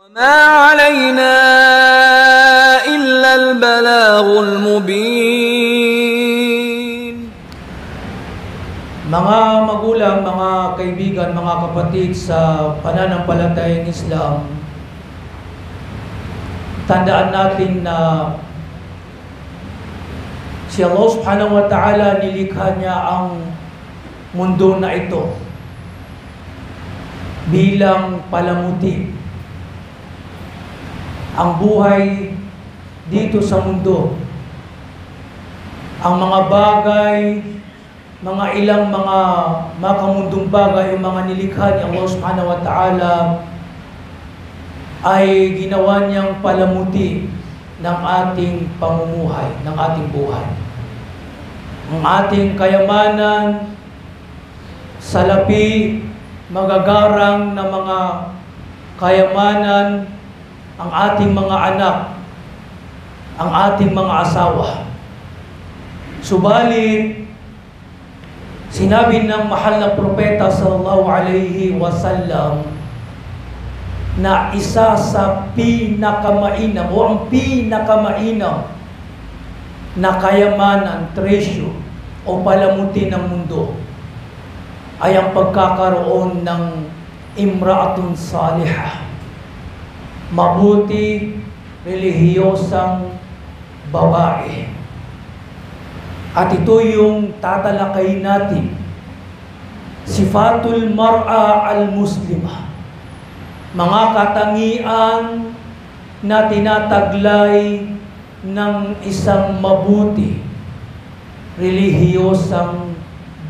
وما علينا إلا البلاغ المبين. Mga magulang, mga kaibigan, mga kapatid sa pananampalatayang Islam, tandaan natin na si Allah subhanahu wa ta'ala, nilikha niya ang mundo na ito bilang palamuti. Ang buhay dito sa mundo, ang mga bagay, mga ilang mga makamundong bagay, yung mga nilikha ni Allah subhanahu wa ta'ala, ay ginawa niyang palamuti ng ating pamumuhay, ng ating buhay. Ang ating kayamanan, salapi, magagarang na mga kayamanan, ang ating mga anak, ang ating mga asawa. Subalit, sinabi ng mahal na propeta sallallahu alaihi wasallam na isa sa pinakamainam o ang pinakamainam na kayamanan, treasure o palamuti ng mundo ay ang pagkakaroon ng imra'atun salihah, mabuti, relihiyosang babae. At ito yung tatalakayin natin, sifatul mar'a al-muslimah, mga katangian na tinataglay ng isang mabuti, relihiyosang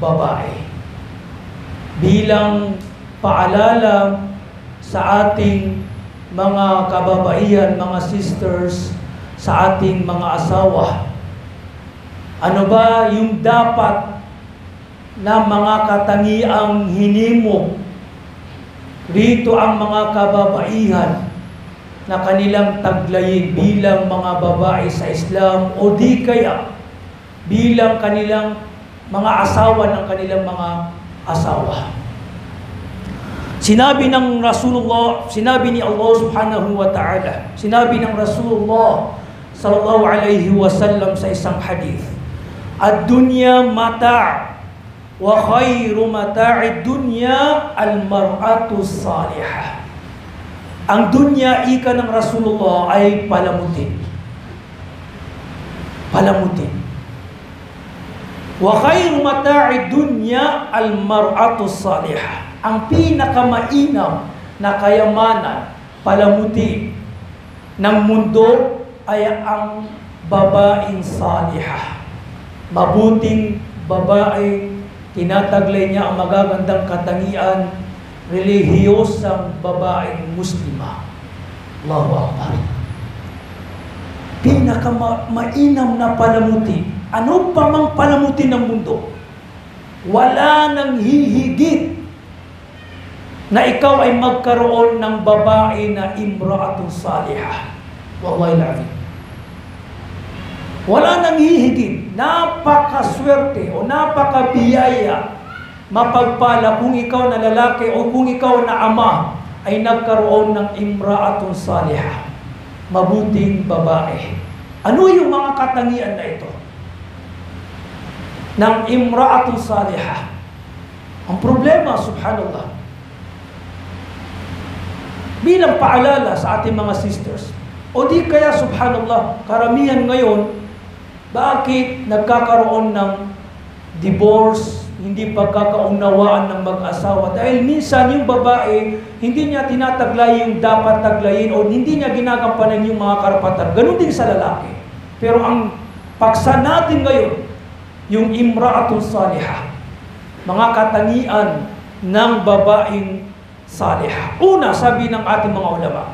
babae. Bilang paalala sa ating mga kababaihan, mga sisters, sa ating mga asawa, ano ba yung dapat na mga katangiang hinimo rito ang mga kababaihan na kanilang taglayin bilang mga babae sa Islam o di kaya bilang kanilang mga asawa ng kanilang mga asawa. Sinabi ng Rasulullah, sinabi ni Allah subhanahu wa ta'ala, sinabi ng Rasulullah sallallahu alaihi wasallam sa isang hadith, ad-dunya mata' wa khairu mata'id dunya al-mar'atu salihah. Ang dunya, ika ng Rasulullah, ay palamutin. Palamutin. Wa khairu mata'id dunya al-mar'atu salihah. Ang pinakamainam na kayamanan, palamuti ng mundo ay ang babaeng salihah. Mabuting babae, tinataglay niya ang magagandang katangian, relihiyosang babaeng muslima. Allahu Akbar. Pinakamainam na palamuti. Ano pa mang palamuti ng mundo, wala nang hihigit na ikaw ay magkaroon ng babae na imra'atun salihah. Wallahi alazim. Wala nang hihigit. Napakaswerte o napakabiyaya, mapagpala kung ikaw na lalaki o kung ikaw na ama ay nagkaroon ng imra'atun salihah, mabuting babae. Ano yung mga katangian na ito ng imra'atun salihah? Ang problema, subhanallah, bilang paalala sa ating mga sisters, o di kaya subhanallah, karamihan ngayon, bakit nagkakaroon ng divorce, hindi pagkakaunawaan ng mag-asawa? Dahil minsan yung babae, hindi niya tinataglay yung dapat taglayin o hindi niya ginagampanan yung mga karapatan. Ganun din sa lalaki. Pero ang paksa natin ngayon, yung imra'atun salihah, mga katangian ng babaeng salihah. Una, sabi ng ating mga ulama,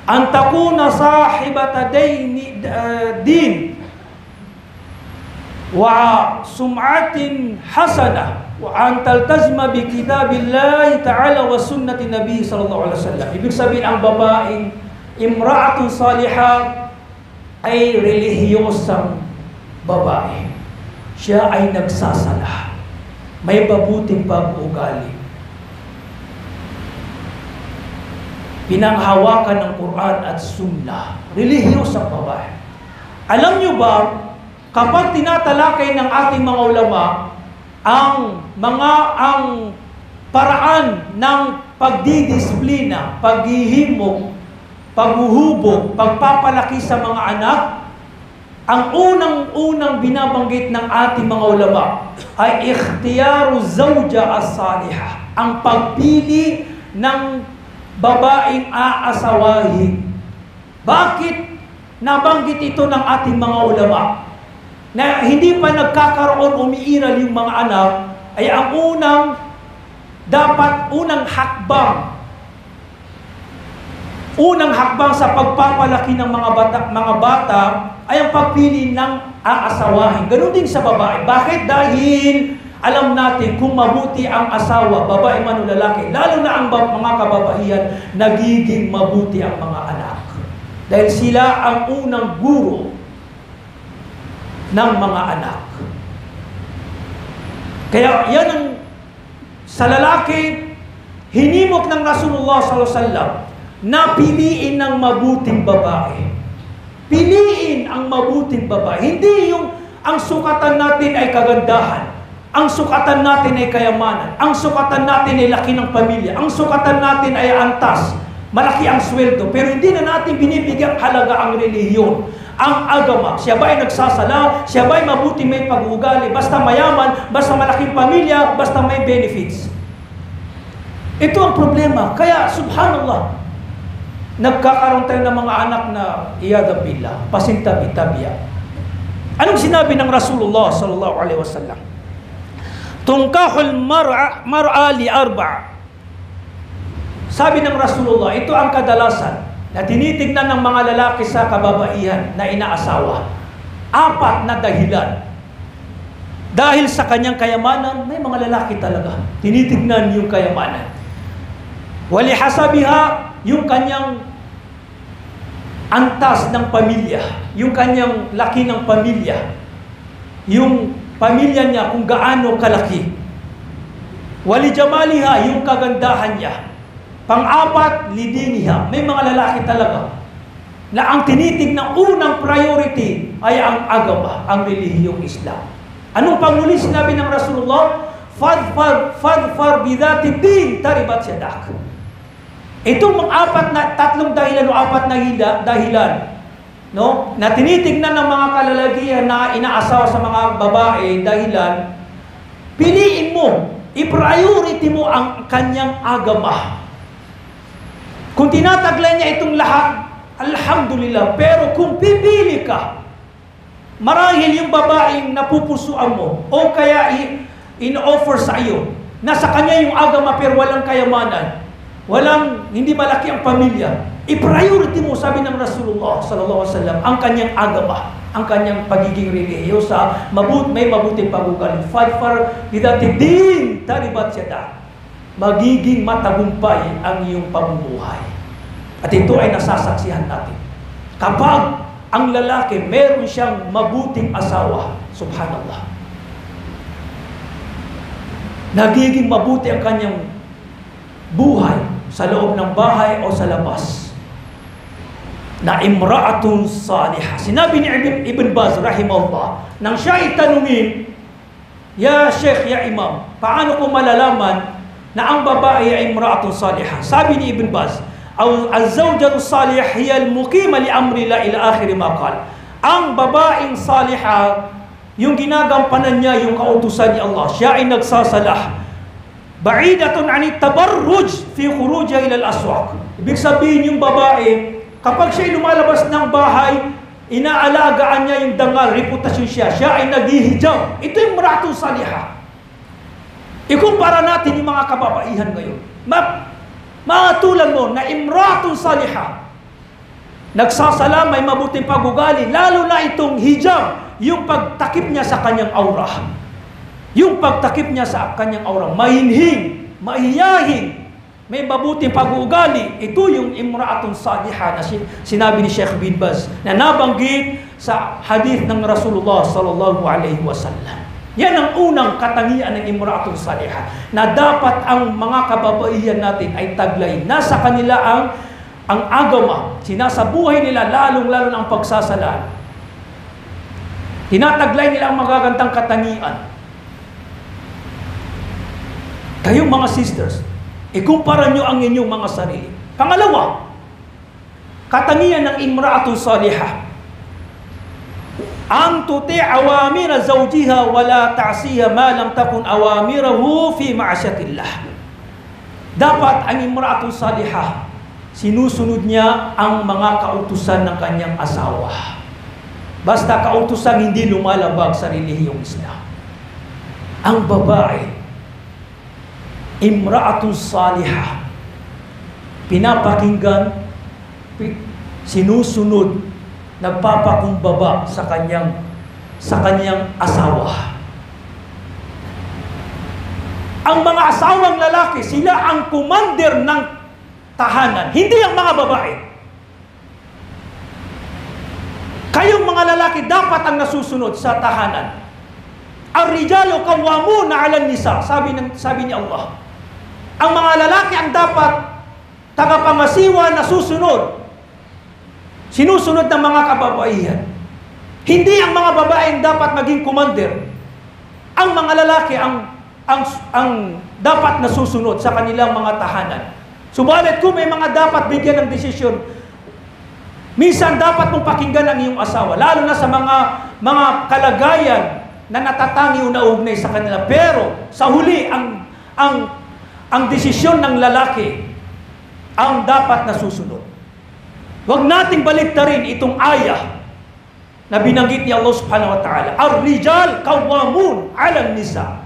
an takuna sahibata din wa sum'atin hasana wa an taltazima bi kitabillahi ta'ala wa sunnati nabi sallallahu alaihi wasallam. Ibig sabihin, ang babaeng imra'atun salihah ay relihiyosang babae. Siya ay nagsasala, may mabuting pag-uugali. pinanghawakan ng Quran at Sunnah. Relihiyos ang babae. Alam nyo ba, kapag tinatalakay ng ating mga ulama ang paraan ng pagdidisiplina, paghihimok, paghuhubog, pagpapalaki sa mga anak, ang unang-unang binabanggit ng ating mga ulama ay ikhtiyaru zawja as-salihah, ang pagpili ng babaeng aasawahin. Bakit nabanggit ito ng ating mga ulama? Na hindi pa nagkakaroon, umiiral yung mga anak, ay ang unang hakbang sa pagpapalaki ng mga bata ay ang pagpili ng aasawahin. Ganun din sa babae. Bakit? Dahil alam natin kung mabuti ang asawa, babae man o lalaki, lalo na ang mga kababaihan, nagiging mabuti ang mga anak. Dahil sila ang unang guro ng mga anak. Kaya yan ang sa lalaki, hinimok ng Rasulullah SAW na piliin ng mabuting babae. Piliin ang mabuting babae. Hindi yung ang sukatan natin ay kagandahan. Ang sukatan natin ay kayamanan. Ang sukatan natin ay laki ng pamilya. Ang sukatan natin ay antas. Malaki ang sweldo. Pero hindi na natin binibigyang halaga ang relihiyon. Ang agama. Siya ba ay nagsasala? Siya ba ay mabuti may pag-uugali? Basta mayaman, basta malaking pamilya, basta may benefits. Ito ang problema. Kaya, subhanallah, nagkakaroon tayo ng mga anak na iyada billah, pasintabi-tabiya. Anong sinabi ng Rasulullah sallallahu alaihi wasallam? Tungkahul mar'a li arba'. Sabi ng Rasulullah, ito ang kadalasan na tinitignan ng mga lalaki sa kababaihan na inaasawa. 4 na dahilan. Dahil sa kanyang kayamanan, may mga lalaki talaga. Tinitignan yung kayamanan. Walihasabiha, yung kanyang antas ng pamilya, yung kanyang laki ng pamilya, yung pamilya niya kung gaano kalaki. Walijamaliha, yung kagandahan niya. Pang-4, lidiniha. May mga lalaki talaga na ang tinitignan unang priority ay ang agama, ang relihiyong Islam. Anong panguli sinabi ng Rasulullah? Fadfar bidati din taribat yadak. Itong tatlong dahilan o 4 na dahilan, no, na tinitignan ng mga kalalakihan na inaasawa sa mga babae, dahilan, piliin mo, i-priority mo ang kanyang agama. Kung tinataglay niya itong lahat, alhamdulillah. Pero kung pipili ka, marahil yung babaeng napupusuan mo, o kaya in-offer sa iyo, nasa kanya yung agama pero walang kayamanan, hindi malaki ang pamilya, i-priority mo, sabi ng Rasulullah sallallahu alaihi wasallam, ang kanyang agama, ang kanyang pagiging relihiyosa, may mabuting pag-ugali. Fadfar bidati din taribat yadak. Magiging matagumpay ang iyong pamumuhay. At ito ay nasasaksihan natin. Kapag ang lalaki meron siyang mabuting asawa, subhanallah, nagiging mabuti ang kanyang buhay sa loob ng bahay o sa labas. Na imra'atun salihah. Sinabi ni Ibn Baz rahimahullah, nang siya itanungin, ya Sheikh, ya Imam, paano ko malalaman na ang babae ay imra'atun salihah? Sabi ni Ibn Baz, az-zawjatu salihah hiya al-muqima li amri la ila akhir ma qala. Ang babaeng salihah, yung ginagampanan niya yung kautusan ni Allah, siya ay nagsasalah. Ba'idatun 'anit tabarruj fi khurujiha ila al-aswaq. Ibig sabihin yung babae, kapag siya ay lumalabas ng bahay, inaalagaan niya yung dangal, reputasyon siya ay naghihijab. Ito yung imra'atun salihah. Ikumpara natin yung mga kababaihan ngayon. Matulad mo na imra'atun salihah, nagsasala, may mabuting pag-ugali, lalo na itong hijab, yung pagtakip niya sa kanyang aura. Yung pagtakip niya sa kanyang aura, mahinhing, mahiyahin, may mabuting pag-ugali. Ito yung imra'atun salihah na sinabi ni Sheikh Bin Baz, na nabanggit sa hadith ng Rasulullah sallallahu alaihi wasallam. Yan ang unang katangian ng imra'atun salihah, na dapat ang mga kababaihan natin ay taglay. Nasa kanila ang ang agama, sinasabuhay nila lalong-lalo ng pagsasalaan. Tinataglay nila ang magagandang katangian. Kayong mga sisters, ikumpara nyo ang inyong mga sarili. Pangalawa, katangian ng imra'atun salihah. Ang tuti' awamira zawjiha wala ta'siha ma lam takun awamirahu fi ma'asyatillah. Dapat ang imra'atun salihah, sinusunod niya ang mga kautusan ng kanyang asawa. Basta kautusan hindi lumalabag sa relihiyong Islam. Ang babae, imra'atun salihah, pinapakinggan, sinusunod, nagpapakumbaba sa kanyang asawa. Ang mga asawang lalaki, sila ang commander ng tahanan, hindi ang mga babae. Kayong mga lalaki dapat ang nasusunod sa tahanan. Ar-rijalu qawwamuna 'alan nisa, sabi ni Allah. Ang mga lalaki ang dapat tagapangasiwa na sinusunod ng mga kababaihan. Hindi ang mga babae ang dapat maging commander. Ang mga lalaki ang dapat nasusunod sa kanilang mga tahanan. Subalit kung may mga dapat bigyan ng desisyon, minsan dapat mong pakinggan ang iyong asawa, lalo na sa mga kalagayan na natatangi o naugnay sa kanila. Pero sa huli, ang desisyon ng lalaki ang dapat nasusunod. Huwag nating baliktarin itong ayah na binanggit ni Allah subhanahu wa ta'ala. Ar-rijal qawwamun 'alan nisa.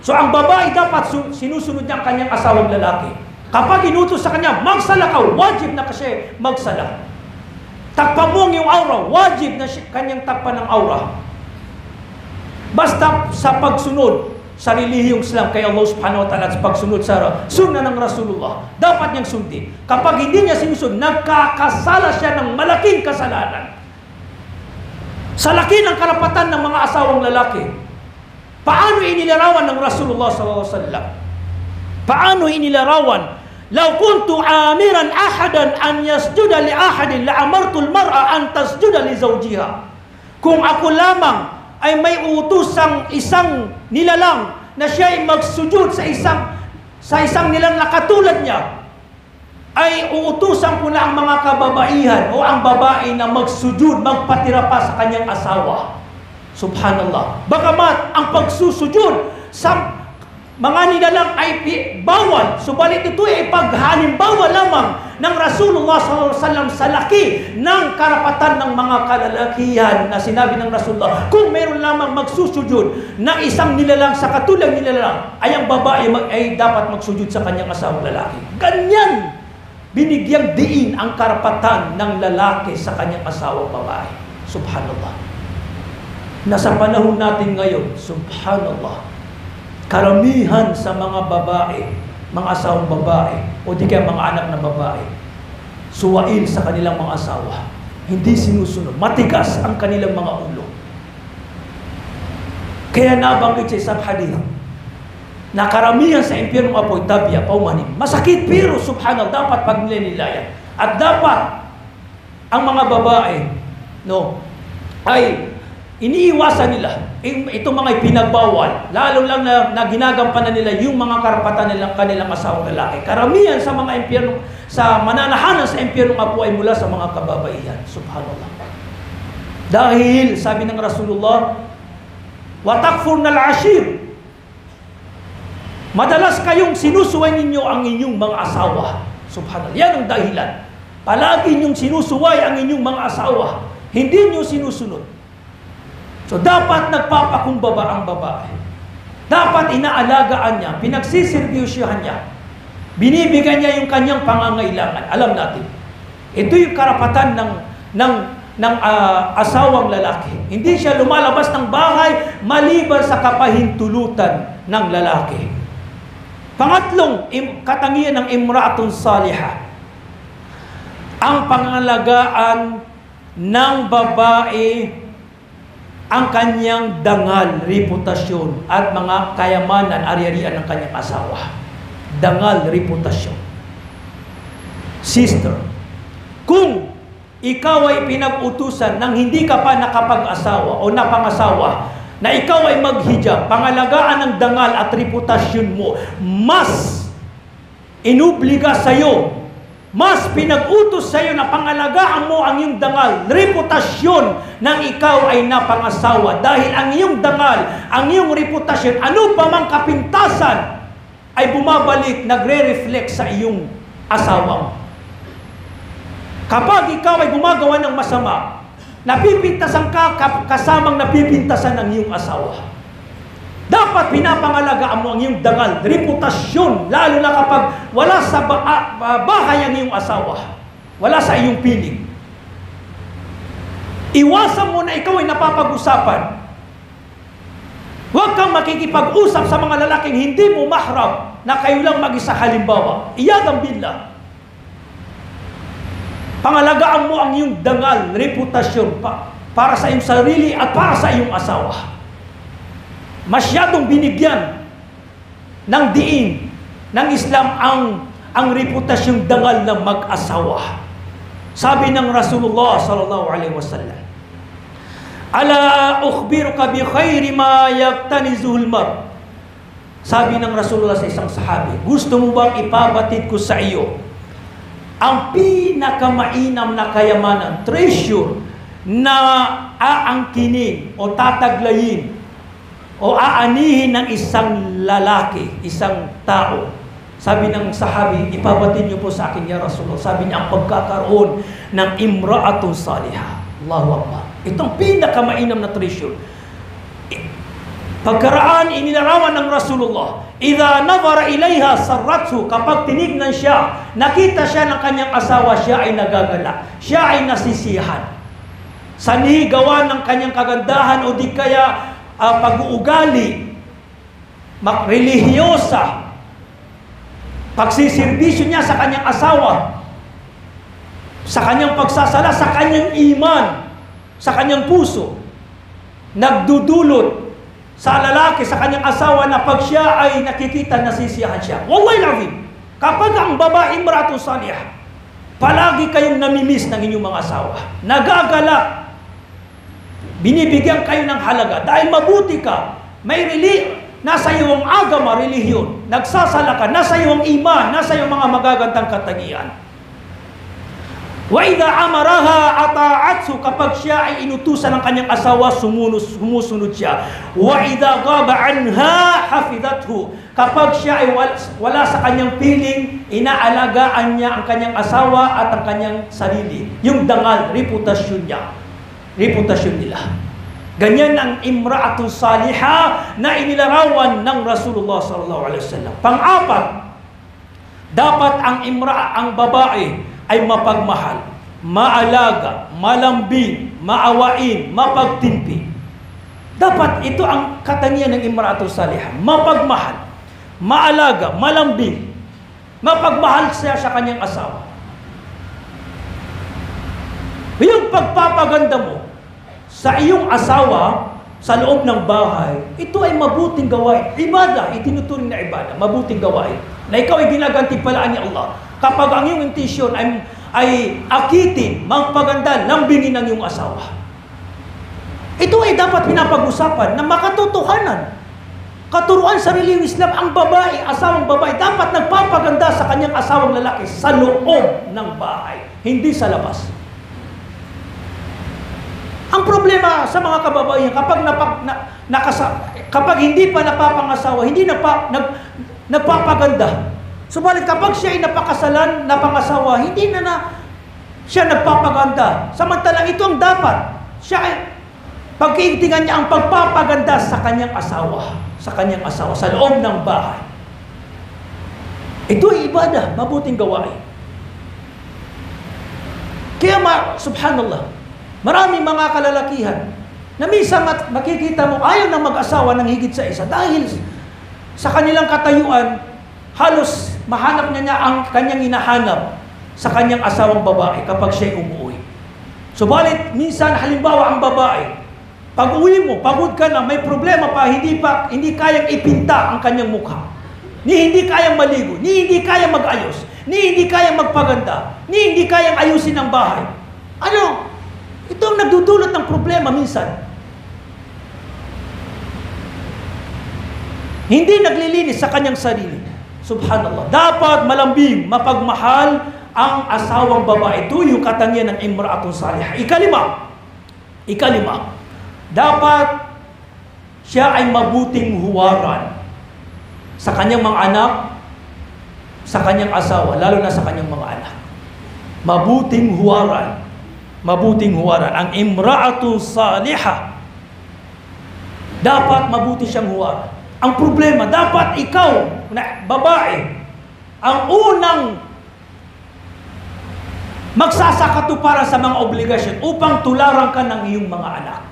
So ang babae dapat sinusunod niya ang kanyang asawang lalaki. Kapag inutos sa kanya, magsala ka, wajib na kasi magsala. Takpan mo ang iyong aura, wajib na kanyang takpan ng aura. Basta sa pagsunod sa relihiyong Islam kay Allah subhanahu wa ta'ala, sa pagsunod sa sunna ng Rasulullah, dapat niyang sundin. Kapag hindi niya sinusunod, nagkakasala siya ng malaking kasalanan. Sa laki ng karapatan ng mga asawang lalaki, paano inilarawan ng Rasulullah sallallahu alaihi wasallam? Paano inilarawan? Law kuntu amiran ahadan an yasjuda li ahadin la amartu al-mar'a an tasjuda li zawjiha. Kung ako lamang ay may utusang isang nilalang na siya ay magsujud sa isang nilang na katulad niya, ay uutusan ko na ang mga kababaihan o ang babae na magsujud, magpatira pa sa kanyang asawa. Subhanallah. Bagamat ang pagsusujud sa mga nilalang ay bawal, subalit ito ay paghalimbawa lamang ng Rasulullah SAW sa laki ng karapatan ng mga kalalakihan na sinabi ng Rasulullah. Kung meron lamang magsusujud na isang nilalang sa katulang nilalang, ay ang babae ay dapat magsujud sa kanyang asawang lalaki. Ganyan binigyang diin ang karapatan ng lalaki sa kanyang asawang babae. Subhanallah. Nasa panahon natin ngayon, subhanallah, karamihan sa mga babae, mga asawang babae, o di kaya mga anak na babae, suwail sa kanilang mga asawa. Hindi sinusunod. Matigas ang kanilang mga ulo. Kaya nabanggit sa isang hadith na karamihan sa impyernong apoy, tabya, paumanin. Masakit pero subhanallah, dapat pagnilinilayan. At dapat ang mga babae, ay iniiwasan nila itong mga pinagbawal, lalo lang na ginagampanan nila yung mga karapatan nilang kanilang asawang lalaki. Karamihan sa mga impyerno, sa mananahanan sa impyernong apo ay mula sa mga kababaihan. Subhanallah. Dahil sabi ng Rasulullah, watakfurna al-ashir, madalas kayong sinusuway ninyo ang inyong mga asawa. Subhanallah. Yan ang dahilan. Palagi ninyong sinusuway ang inyong mga asawa. Hindi niyo sinusunod. So, dapat nagpapakumbaba ang babae. Dapat inaalagaan niya, pinagsisirbyusyohan niya. Binibigyan niya yung kanyang pangangailangan. Alam natin, ito yung karapatan ng asawang lalaki. Hindi siya lumalabas ng bahay maliban sa kapahintulutan ng lalaki. Pangatlong katangian ng imra'atun salihah, ang pangangalagaan ng babae ang kanyang dangal, reputasyon, at mga kayamanan, ari-arian ng kanyang asawa. Dangal, reputasyon. Sister, ikaw ay pinag-utusan nang hindi ka pa nakapag-asawa o napangasawa, na ikaw ay maghijab, pangalagaan ng dangal at reputasyon mo, mas inubliga sa'yo, mas pinag-utos sa'yo na pangalagaan mo ang iyong dangal, reputasyon ng ikaw ay napangasawa. Dahil ang iyong dangal, ang iyong reputasyon, ano pa mang kapintasan, ay bumabalik, nagre-reflect sa iyong asawa mo. Kapag ikaw ay gumagawa ng masama, napipintasan ka kasamang napipintasan ng iyong asawa. Dapat pinapangalagaan mo ang iyong dangal, reputasyon, lalo na kapag wala sa bahay ang iyong asawa, wala sa iyong piling. Iwasan mo na ikaw ay napapag-usapan. Huwag kang makikipag-usap sa mga lalaking hindi mo mahram na kayo lang mag-isa. Halimbawa, iyadang billah. Pangalagaan mo ang iyong dangal, reputasyon para sa iyong sarili at para sa iyong asawa. Masyadong binigyan ng diin ng Islam ang reputasyong dangal ng mag-asawa. Sabi ng Rasulullah sallallahu alaihi wasallam, "Ala ukhbiruka bi khairi ma yaktanizuhul mar." Sabi ng Rasulullah sa isang sahabi, gusto mo bang ipabatid ko sa iyo ang pinakamainam na kayamanan, treasure, na aangkinin o tataglayin o aanihin ng isang lalaki, isang tao? Sabi ng sahabi, ipabatid niyo po sa akin ya Rasulullah. Sabi niya, ang pagkakaroon ng imra'atun salihah. Allahu Akbar. Itong pinakamainam na treasure. Pagkaraan, inilarawan ng Rasulullah, idha nazara ilayha sarrathu, kapag tinignan siya, nakita siya ng kanyang asawa, siya ay nagagala, siya ay nasisiyahan. Sanhi gawa ng kanyang kagandahan o di kaya pag-uugali, relihiyosa, pagsisirbisyo niya sa kanyang asawa, sa kanyang pagsasala, sa kanyang iman, sa kanyang puso, nagdudulot sa lalaki, sa kanyang asawa, na pag siya ay nakikita, nasisiyahan siya. Wallahi lazim, kapag ang babae imra'atun salihah, palagi kayong namimiss ng inyong mga asawa, nagagala, binibigyan kayo ng halaga dahil mabuti ka, nasa iyo ang agama, relihiyon, nagsasala ka, nasa iyo ang iman, nasa iyo mga magagandang katangian. Wa idha amaraha ata'atsu, kapag siya ay inutusan ng kanyang asawa, sumusunod siya. Wa idha ghaba anha hafidathu, kapag siya ay wala sa kanyang piling, inaalagaan niya ang kanyang asawa at ang kanyang sarili. Yung dangal, reputasyon niya, reputasyon nila. Ganyan ang imra'atun salihah na inilarawan ng Rasulullah sallallahu alaihi wasallam. Pang-apat, dapat ang babae ay mapagmahal, maalaga, malambing, maawain, mapagtimpi. Dapat ito ang katangian ng imra'atun salihah. Mapagmahal, maalaga, malambing, mapagmahal siya sa kanyang asawa. Yung pagpapaganda mo sa iyong asawa sa loob ng bahay, ito ay mabuting gawain. Ibadah, itinuturing na ibadah, mabuting gawain, na ikaw ay ginagantimpalaan ni Allah. Kapag ang iyong intensyon ay akitin, magpaganda, lambingin ng iyong asawa. Ito ay dapat pinapag-usapan na makatotohanan. Katuruan sa relihiyong Islam, ang babae, asawang babae, dapat nagpapaganda sa kanyang asawang lalaki sa loob ng bahay, hindi sa labas. Ang problema sa mga kababaihan, kapag hindi pa napapangasawa, hindi nagpapaganda. Subalit kapag siya ay napakasalan, napangasawa, hindi na siya nagpapaganda. Samantalang ito ang dapat. Siya ay pagkiintingan niya ang pagpapaganda sa kanyang asawa, sa loob ng bahay. Ito ay ibadah, mabuting gawain. Kaya subhanallah, maraming mga kalalakihan na minsan makikita mo ayaw na mag-asawa ng higit sa isa dahil sa kanilang katayuan, halos mahanap niya ang kanyang hinahanap sa kanyang asawang babae kapag siya'y umuwi. Subalit, minsan, halimbawa ang babae, pag uwi mo, pagod ka na, may problema pa, hindi kayang ipinta ang kanyang mukha, ni hindi kayang maligo, ni hindi kayang mag-ayos, ni hindi kayang magpaganda, ni hindi kayang ayusin ang bahay. Ano? Ito ang nagdudulot ng problema minsan. Hindi naglilinis sa kanyang sarili. Subhanallah. Dapat malambing, mapagmahal ang asawang babae. Ito yung katangian ng imra'atun salihah. Ikalima. Dapat siya ay mabuting huwaran sa kanyang mga anak, sa kanyang asawa, lalo na sa kanyang mga anak. Mabuting huwaran. Ang imra'atun salihah. Dapat mabuti siyang huwaran. Ang problema, dapat ikaw, na babae, ang unang magsasakatuparan sa mga obligasyon upang tularan ka ng iyong mga anak.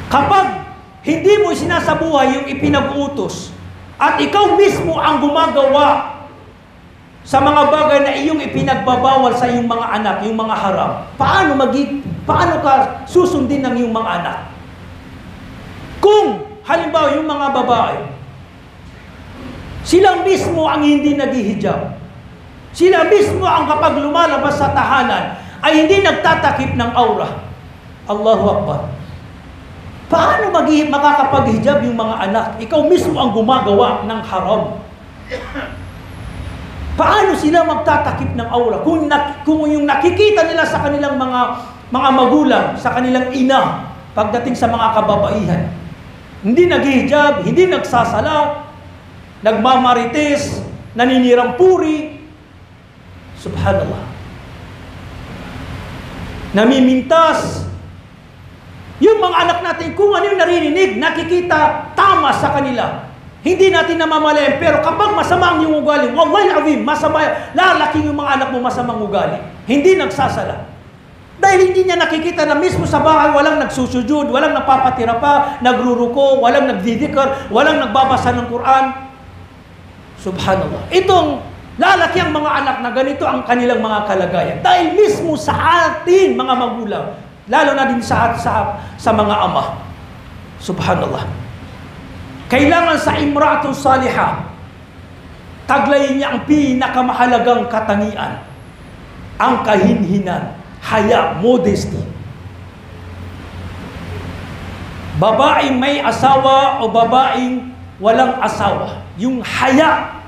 Kapag hindi mo sinasabuhay yung ipinag-uutos at ikaw mismo ang gumagawa sa mga bagay na iyong ipinagbabawal sa iyong mga anak, yung mga haram, paano ka susundin ng iyong mga anak? Kung halimbawa yung mga babae, sila mismo ang hindi naghihijab, sila mismo ang kapag lumalabas sa tahanan ay hindi nagtatakip ng aura. Allahu Akbar. Paano makakapaghijab yung mga anak? Ikaw mismo ang gumagawa ng haram. Paano sila magtatakip ng aura? Kung yung nakikita nila sa kanilang mga magulang, sa kanilang ina, pagdating sa mga kababaihan, hindi naghihijab, hindi nagsasala, nagmamarites, naninirang puri, subhanallah, namimintas. Yung mga anak natin, kung ano yung narinig, nakikita, tama sa kanila. Hindi natin namamalayan, pero kapag masama ang iyong ugali, wallahi azim, masama, lalaking yung mga anak mo masamang ugali. Hindi nagsasala. Dahil hindi niya nakikita na mismo sa bahay, walang nagsusujud, walang napapatira pa, nagruruko, walang nagdidikar, walang nagbabasa ng Quran. Subhanallah. Itong lalaki ang mga anak na ganito ang kanilang mga kalagayan. Dahil mismo sa atin, mga magulang, lalo na din sa mga ama. Subhanallah. Kailangan sa imra'atun salihah, taglayin niya ang pinakamahalagang katangian, ang kahinhinan, haya, modesty. Babaeng may asawa o babaeng walang asawa, yung haya,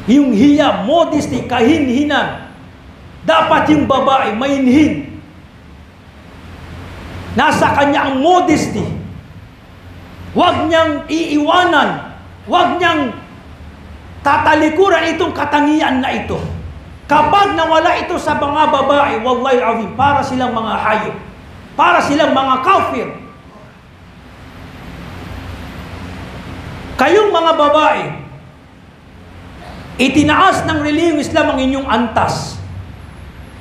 yung hiya, modesty, kahinhinan, dapat yung babae mainhin. Nasa kanya ang modesty. Huwag niyang iiwanan, huwag niyang tatalikuran itong katangian na ito. Kapag nawala ito sa mga babae, wallahi azim, para silang mga hayop, para silang mga kafir. Kayong mga babae, itinaas ng relihiyong Islam ang inyong antas.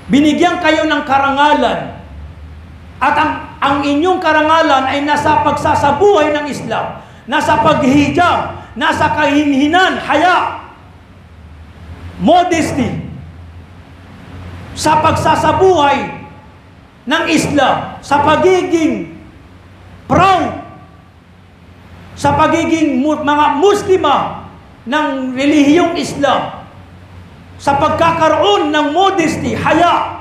Binigyan kayo ng karangalan. At ang inyong karangalan ay nasa pagsasabuhay ng Islam, nasa paghihijab, nasa kahinhinan, haya, modesty, sa pagsasabuhay ng Islam, sa pagiging proud, sa pagiging mga Muslima ng relihiyong Islam, sa pagkakaroon ng modesty, haya,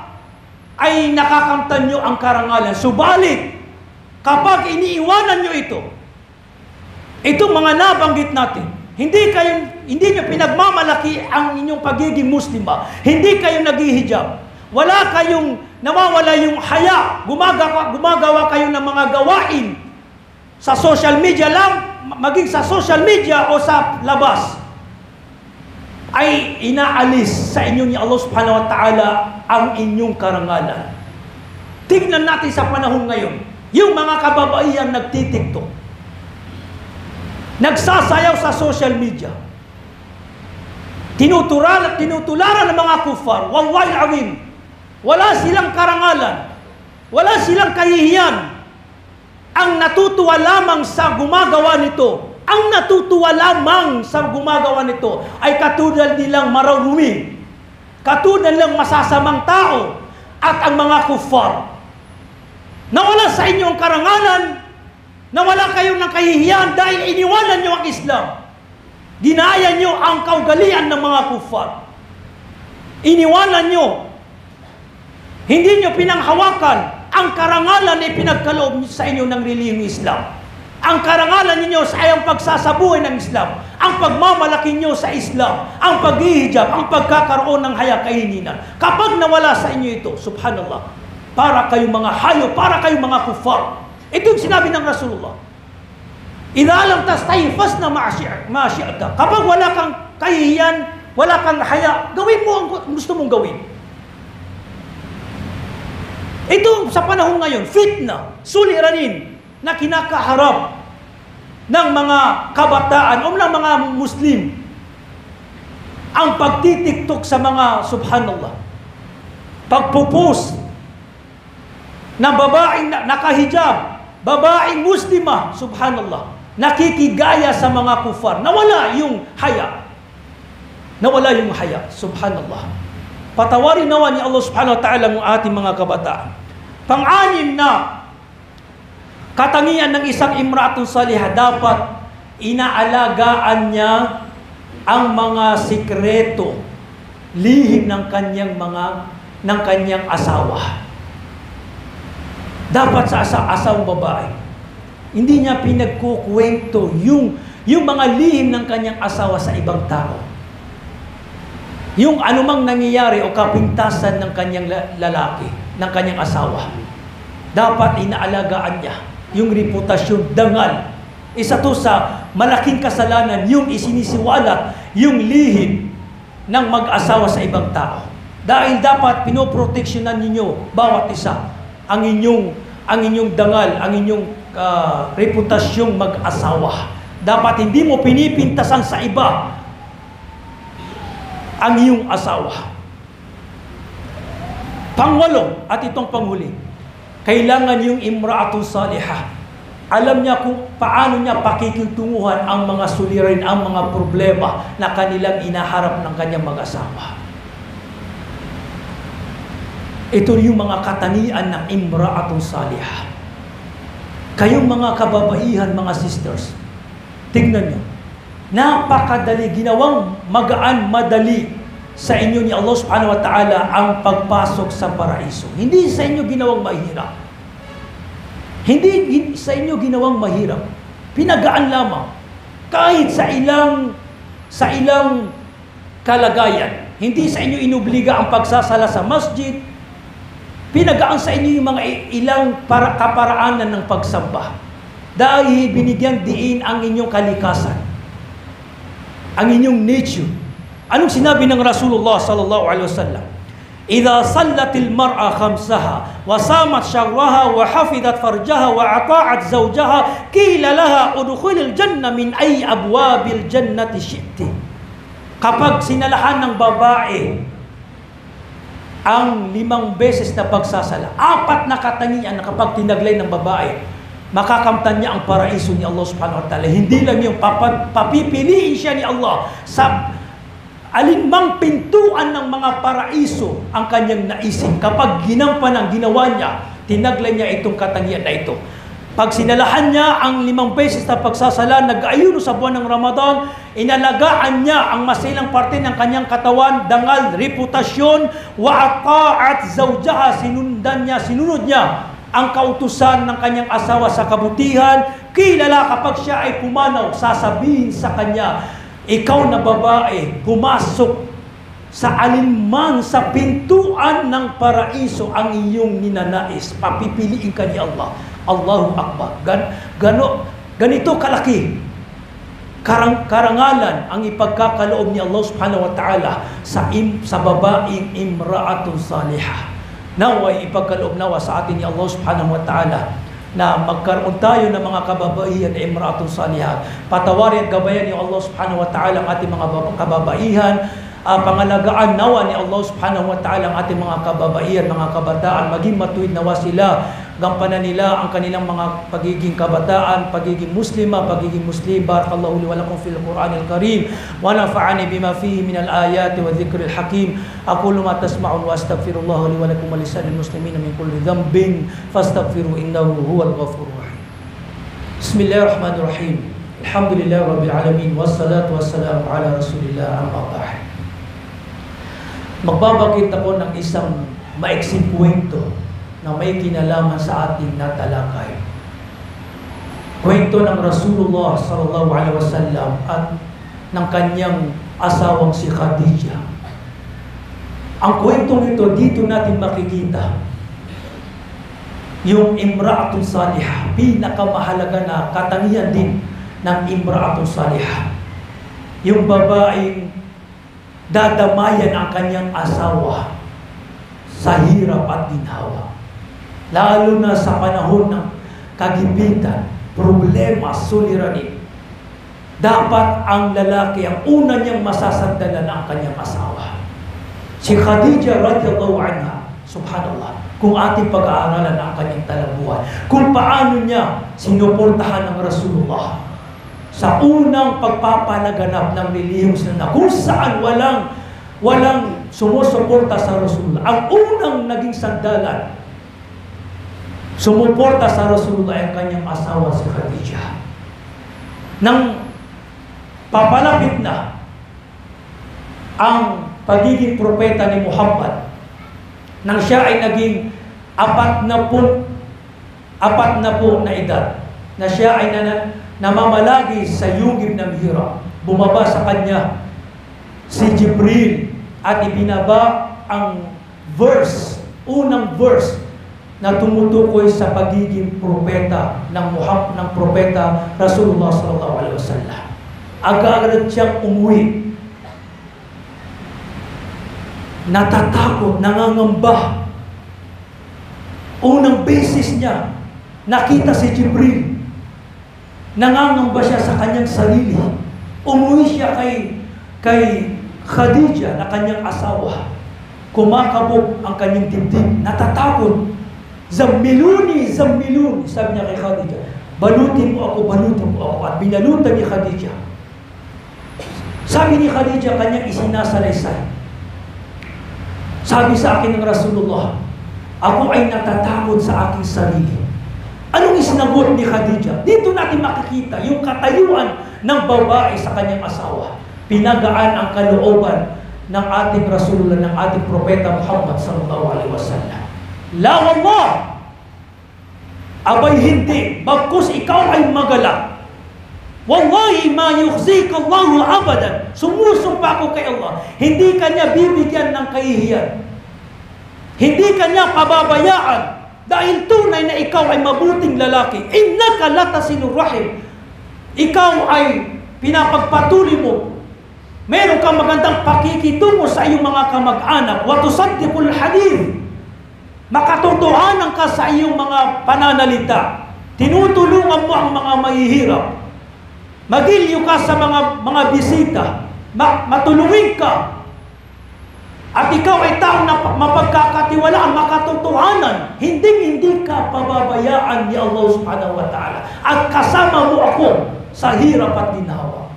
ay nakakamtan nyo ang karangalan. Subalit, kapag iniiwanan nyo itong mga nabanggit natin, hindi nyo pinagmamalaki ang inyong pagiging Muslima, hindi kayo naghihijab, wala kayong, nawawala yung haya, gumagawa kayo ng mga gawain sa social media lang, maging sa social media o sa labas, ay inaalis sa inyo ni Allah subhanahu wa ta'ala ang inyong karangalan. Tignan natin sa panahon ngayon, yung mga kababaihan nagtitiktok, nagsasayaw sa social media, tinutularan ng mga kufar, wallahi al-azim, wala silang karangalan, wala silang kahihiyan. Ang natutuwa lamang sa gumagawa nito, ang natutuwa lamang sa gumagawa nito ay katulad nilang mararumi, katulad nilang masasamang tao at ang mga kuffar. Nawala sa inyo ang karangalan, nawala kayo ng kahihiyan dahil iniwanan nyo ang Islam. Ginaya nyo ang kaugalian ng mga kuffar. Iniwanan nyo Hindi nyo pinanghawakan ang karangalan na ipinagkaloob sa inyo ng relihiyong Islam. Ang karangalan ninyo sa ayang pagsasabuhay ng Islam, ang pagmamalaki nyo sa Islam, ang paghihijab, ang pagkakaroon ng hayakaininan. Kapag nawala sa inyo ito, subhanallah, para kayong mga hayo, para kayong mga kufar. Ito yung sinabi ng Rasulullah. Idha lam tastayfas na ma'asyi'ata. Kapag wala kang kahihiyan, wala kang haya, gawin mo ang gusto mong gawin. Ito sa panahon ngayon, fitna, suliranin na kinakaharap ng mga kabataan o ng mga Muslim. Ang pagtitiktok sa mga, subhanallah, pagpupos na babaeng nakahijab, babaeng Muslimah, subhanallah, nakikigaya sa mga kufar. Nawala yung haya. Nawala yung haya, subhanallah. Patawarin nawa ni Allah subhanahu wa ta'ala ang ating mga kabataan. Pang-anim na katangian ng isang imra'atun salihah, dapat inaalagaan niya ang mga sikreto, lihim ng kanyang asawa. Dapat sa asawang babae, hindi niya pinagkukwento yung mga lihim ng kanyang asawa sa ibang tao. Yung anumang nangyayari o kapintasan ng kanyang lalaki, ng kanyang asawa, dapat inaalagaan niya yung reputasyon, dangal. Isa to sa malaking kasalanan, yung isinisiwalat yung lihim ng mag-asawa sa ibang tao. Dahil dapat pinoproteksyonan ninyo bawat isa ang inyong dangal, ang inyong reputasyong mag-asawa. Dapat hindi mo pinipintasan sa iba ang iyong asawa. Pangwalo, at itong panghuli, kailangan yung imra'atun salihah, alam niya kung paano niya pakikitunguhan ang mga sulirin, ang mga problema na kanilang inaharap ng kanyang mag-asawa. Ito yung mga katangian ng imra'atun salihah. Kayong mga kababaihan, mga sisters, tignan nyo, napakadali, ginawang magaan, madali sa inyo ni Allah subhanahu wa ta'ala ang pagpasok sa paraiso. Hindi sa inyo ginawang mahirap. Hindi sa inyo ginawang mahirap. Pinagaan lamang. Kahit sa ilang kalagayan. Hindi sa inyo inubliga ang pagsasala sa masjid. Pinagaan sa inyo yung mga ilang kaparaanan ng pagsamba. Dahil binigyan diin ang inyong kalikasan, ang inyong nature. Anong sinabi ng Rasulullah sallallahu alaihi wasallam? Idza sallatil mar'a khamsaha wa samat syahraha wa hafidat farjaha wa ata'at zawjaha qila laha udkhulil janna min ay abwabil jannati syi'ti. Kapag sinalahan ng babae ang 5 beses na pagsasala, 4 na katangian na kapag tinaglay ng babae, makakamtan niya ang paraiso ni Allah subhanahu wa ta'ala. Hindi lang yung papipiliin siya ni Allah sa alinmang pintuan ng mga paraiso ang kanyang naisip. Kapag ginampanan, ginawa niya, tinaglay niya itong katangian na ito. Pag sinalahan niya ang 5 beses na pagsasala, nag-ayuno sa buwan ng Ramadan, inalagaan niya ang masilang parte ng kanyang katawan, dangal, reputasyon, wa ata'at zawjaha, sinunod niya ang kautusan ng kanyang asawa sa kabutihan. Kilala, kapag siya ay pumanaw, sasabihin sa kanya, ikaw na babae, pumasok sa alinman sa pintuan ng paraiso ang iyong ninanais. Papipiliin ka ni Allah. Allahu Akbar. Ganito kalaki karangalan ang ipagkakaloob ni Allah subhanahu wa ta'ala sa babaeng imra'atun salihah. Naway ipagkaloob nawa sa atin ni Allah subhanahu wa ta'ala na magkaroon tayo ng mga kababaihan na imra'atun salihah. Patawarin at gabayan ni Allah subhanahu wa ta'ala ang ating mga kababaihan. Pangalagaan nawa ni Allah subhanahu wa ta'ala ang ating mga kababaihan, mga kabataan. Maging matuwid nawa sila. Gampanan nila ang kanilang mga pagiging kabataan, pagiging muslima, pagiging muslim. Barakallahu li wa lakum fil Qur'anil Karim wa nafa'ani bima fihi minal ayati wa dhikril hakim. Aqulu ma tasma'un wa astaghfirullah li wa lakum wa lisanil muslimin min kulli dhanbin fastaghfiru innahu huwal ghafurur rahim. Bismillahirrahmanirrahim. Alhamdulillahi rabbil alamin wassalatu wassalamu ala Rasulillah amma ba'd. Magbabagit ako ng isang maiksing kwento na may kinalaman sa ating natalakay. Kwento ng Rasulullah sallallahu alaihi wasallam at ng kanyang asawang si Khadijah. Ang kwentong ito, dito natin makikita yung imra'atul salihah, pinakamahalaga na katangian din ng imra'atul salihah. Yung babaeng dadamayan ang kanyang asawa sa hirap at ginhawa. Lalo na sa panahon ng kagipitan, problema, suliranin. Dapat ang lalaki, ang una niyang masasandalan ang kanyang asawa. Si Khadijah radhiyallahu anha, subhanallah, kung ating pag-aaralan ang kanyang talabuhan, kung paano niya sinuportahan ng Rasulullah sa unang pagpapalaganap ng relihiyong na kung saan walang sumusuporta sa Rasulullah. Ang unang naging sandalan, sumuporta sa Rasulullah ay ang kanyang asawa si Khadijah. Nang papalapit na ang pagiging propeta ni Muhammad, nang siya ay naging 40 na edad, na siya ay namamalagi sa yugib ng hirap, bumaba sa kanya si Jibril at ibinaba ang unang verse na tumutukoy sa pagiging propeta ng propeta Rasulullah sallallahu alaihi wasallam. Agad siyang umuwi. Natatakot, nangangamba. Unang beses niya, nakita si Jibril. Nangangamba siya sa kanyang sarili. Umuwi siya kay Khadijah na kanyang asawa. Kumakabog ang kanyang dibdib. Natatakot. Zammiluni, zammiluni. Sabi niya kay Khadijah, balutin mo ako, balutin mo ako. At binalutan ni Khadijah. Sabi ni Khadijah, kanyang isinasalaysay. Sabi sa akin ng Rasulullah, ako ay natatakot sa aking sarili. Anong isinagot ni Khadijah? Dito natin makikita yung katayuan ng babae sa kanyang asawa. Pinagaan ang kalooban ng ating Rasulullah, ng ating propeta Muhammad sallallahu alaihi wasallam. La wallah! Abay hindi, bagkus ikaw ay magalang. Wallahi ma yukhzika Allahu abadan. Sumusumpa ko kay Allah. Hindi kanya bibigyan ng kahihiyan. Hindi kanya pababayaan dahil tunay na ikaw ay mabuting lalaki. Innaka latasilur rahim. Ikaw ay pinapagpatuloy mo. Meron kang magandang pakikitungo sa iyong mga kamag-anak. Wa tusaddiqul hadith. Makatotohanan ka sa iyong mga pananalita. Tinutulungan mo ang mga mahihirap. Magilyo ka sa mga bisita. Matulungin ka. At ikaw ay taong na mapagkakatiwalaan, makatotohanan. Hindi ka pababayaan ni Allah subhanahu wa ta'ala. At kasama mo ako sa hirap at ginhawa.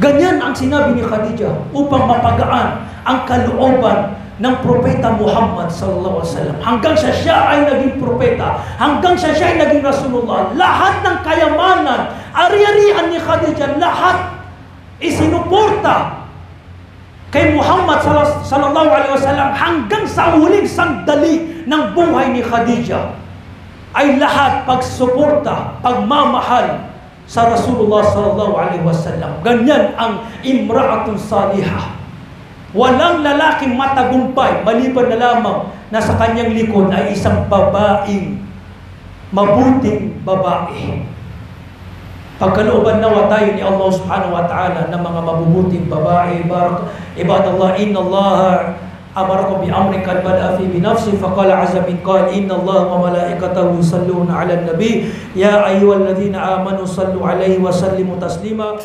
Ganyan ang sinabi ni Khadijah upang mapagaan ang kalooban ng propeta Muhammad sallallahu alaihi wasallam. Hanggang siya ay naging propeta, hanggang siya ay naging Rasulullah, lahat ng kayamanan, ari-arian ni Khadijah, lahat isinuporta kay Muhammad sallallahu alaihi wasallam hanggang sa huling sandali ng buhay ni Khadijah ay lahat pagsuporta, pagmamahal sa Rasulullah sallallahu alaihi wasallam. Ganyan ang imra'atun salihah. Walang lalaking matagumpay maliban na lamang na sa kanyang likod ay isang babaeng mabuting babae. Pagkalooban nawa tayo ni Allah subhanahu wa ta'ala ng mga mabubuting babae. Ibadallah, inna Allah amarakum bi amrin kad bada'a fi bi nafsi faqala azza min qala inna Allah wa malaikatahu yusalluna 'alan nabi ya ayyuhalladhina amanu sallu 'alaihi wa sallimu taslima.